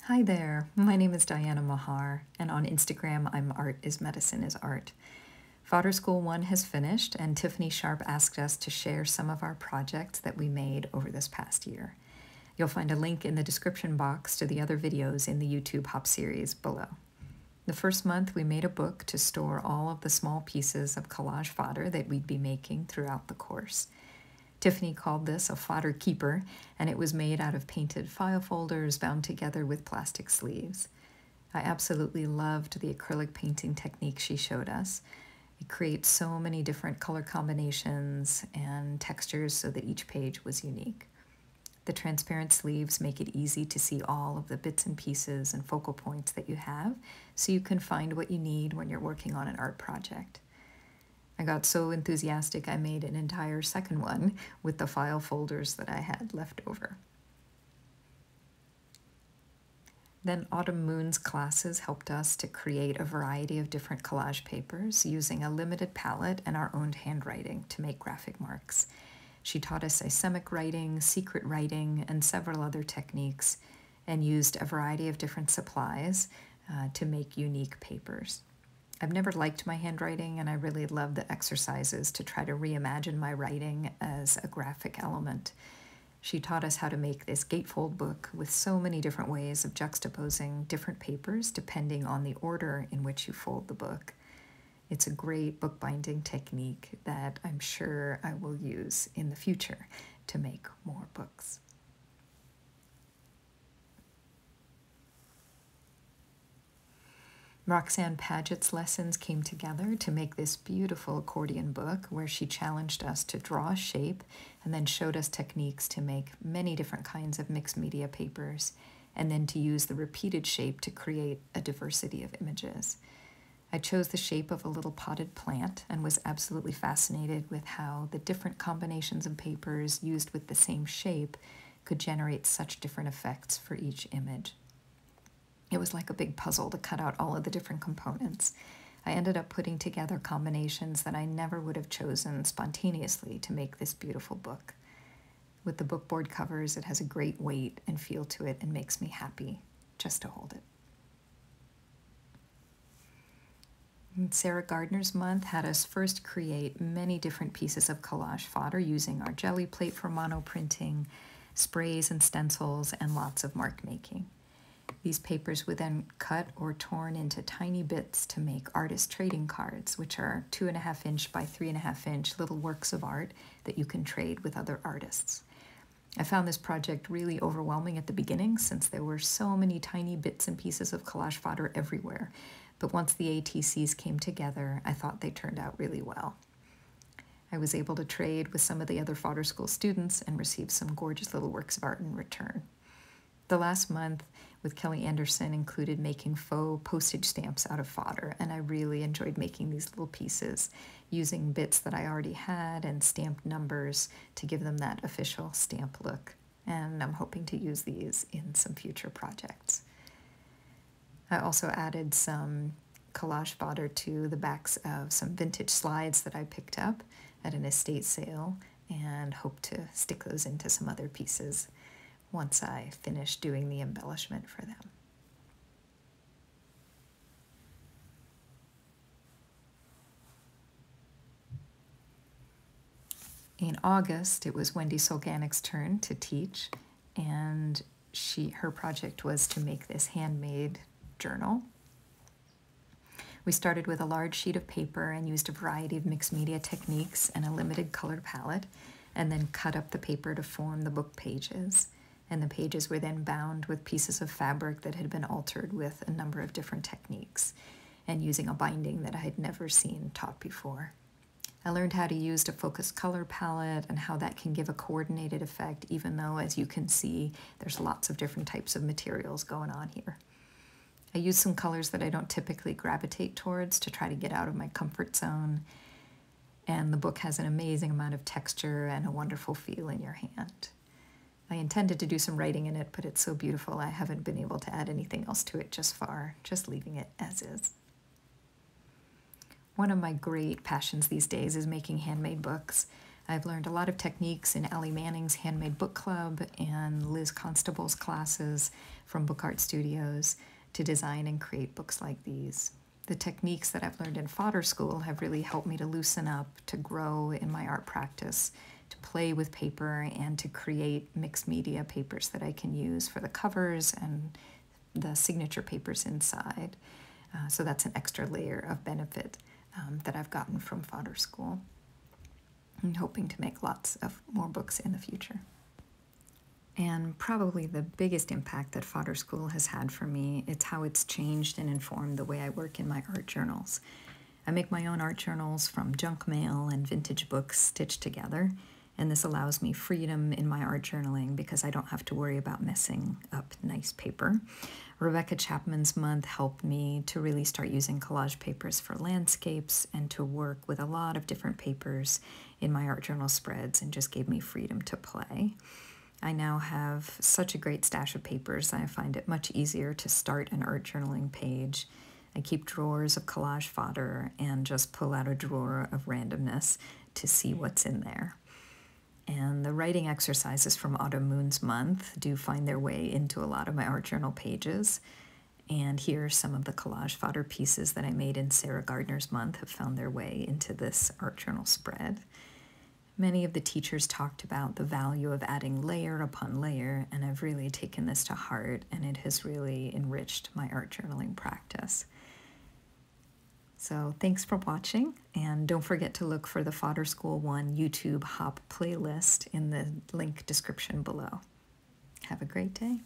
Hi there, my name is Diana Mahar, and on Instagram I'm Art is Medicine is Art. Fodder School 1 has finished, and Tiffany Sharp asked us to share some of our projects that we made over this past year. You'll find a link in the description box to the other videos in the YouTube Hop series below. The first month we made a book to store all of the small pieces of collage fodder that we'd be making throughout the course. Tiffany called this a fodder keeper, and it was made out of painted file folders bound together with plastic sleeves. I absolutely loved the acrylic painting technique she showed us. It creates so many different color combinations and textures so that each page was unique. The transparent sleeves make it easy to see all of the bits and pieces and focal points that you have, so you can find what you need when you're working on an art project. I got so enthusiastic I made an entire second one with the file folders that I had left over. Then Autumn Moon's classes helped us to create a variety of different collage papers using a limited palette and our own handwriting to make graphic marks. She taught us ischemic writing, secret writing, and several other techniques, and used a variety of different supplies to make unique papers. I've never liked my handwriting, and I really love the exercises to try to reimagine my writing as a graphic element. She taught us how to make this gatefold book with so many different ways of juxtaposing different papers depending on the order in which you fold the book. It's a great bookbinding technique that I'm sure I will use in the future to make more books. Roxanne Paget's lessons came together to make this beautiful accordion book where she challenged us to draw a shape and then showed us techniques to make many different kinds of mixed media papers, and then to use the repeated shape to create a diversity of images. I chose the shape of a little potted plant and was absolutely fascinated with how the different combinations of papers used with the same shape could generate such different effects for each image. It was like a big puzzle to cut out all of the different components. I ended up putting together combinations that I never would have chosen spontaneously to make this beautiful book. With the bookboard covers, it has a great weight and feel to it and makes me happy just to hold it. And Sarah Gardner's month had us first create many different pieces of collage fodder using our jelly plate for mono printing, sprays and stencils, and lots of mark making. These papers were then cut or torn into tiny bits to make artist trading cards, which are 2.5 inch by 3.5 inch little works of art that you can trade with other artists. I found this project really overwhelming at the beginning since there were so many tiny bits and pieces of collage fodder everywhere, but once the ATCs came together, I thought they turned out really well. I was able to trade with some of the other Fodder School students and receive some gorgeous little works of art in return. The last month with Kelly Anderson included making faux postage stamps out of fodder, and I really enjoyed making these little pieces using bits that I already had and stamped numbers to give them that official stamp look. And I'm hoping to use these in some future projects. I also added some collage fodder to the backs of some vintage slides that I picked up at an estate sale and hope to stick those into some other pieces once I finish doing the embellishment for them. In August, it was Wendy Sultanic's turn to teach, and her project was to make this handmade journal. We started with a large sheet of paper and used a variety of mixed media techniques and a limited color palette, and then cut up the paper to form the book pages. And the pages were then bound with pieces of fabric that had been altered with a number of different techniques, and using a binding that I had never seen taught before. I learned how to use a focused color palette and how that can give a coordinated effect, even though, as you can see, there's lots of different types of materials going on here. I used some colors that I don't typically gravitate towards to try to get out of my comfort zone, and the book has an amazing amount of texture and a wonderful feel in your hand. I intended to do some writing in it, but it's so beautiful I haven't been able to add anything else to it just leaving it as is. One of my great passions these days is making handmade books. I've learned a lot of techniques in Ellie Manning's Handmade Book Club and Liz Constable's classes from Book Art Studios to design and create books like these. The techniques that I've learned in Fodder School have really helped me to loosen up, to grow in my art practice, to play with paper, and to create mixed media papers that I can use for the covers and the signature papers inside. So that's an extra layer of benefit that I've gotten from Fodder School. I'm hoping to make lots of more books in the future. And probably the biggest impact that Fodder School has had for me, it's how it's changed and informed the way I work in my art journals. I make my own art journals from junk mail and vintage books stitched together, and this allows me freedom in my art journaling because I don't have to worry about messing up nice paper. Rebecca Chapman's month helped me to really start using collage papers for landscapes and to work with a lot of different papers in my art journal spreads and just gave me freedom to play. I now have such a great stash of papers that I find it much easier to start an art journaling page. I keep drawers of collage fodder and just pull out a drawer of randomness to see what's in there. And the writing exercises from Autumn Moon's month do find their way into a lot of my art journal pages. And here are some of the collage fodder pieces that I made in Sarah Gardner's month have found their way into this art journal spread. Many of the teachers talked about the value of adding layer upon layer, and I've really taken this to heart, and it has really enriched my art journaling practice. So thanks for watching, and don't forget to look for the Fodder School 1 YouTube Hop playlist in the link description below. Have a great day.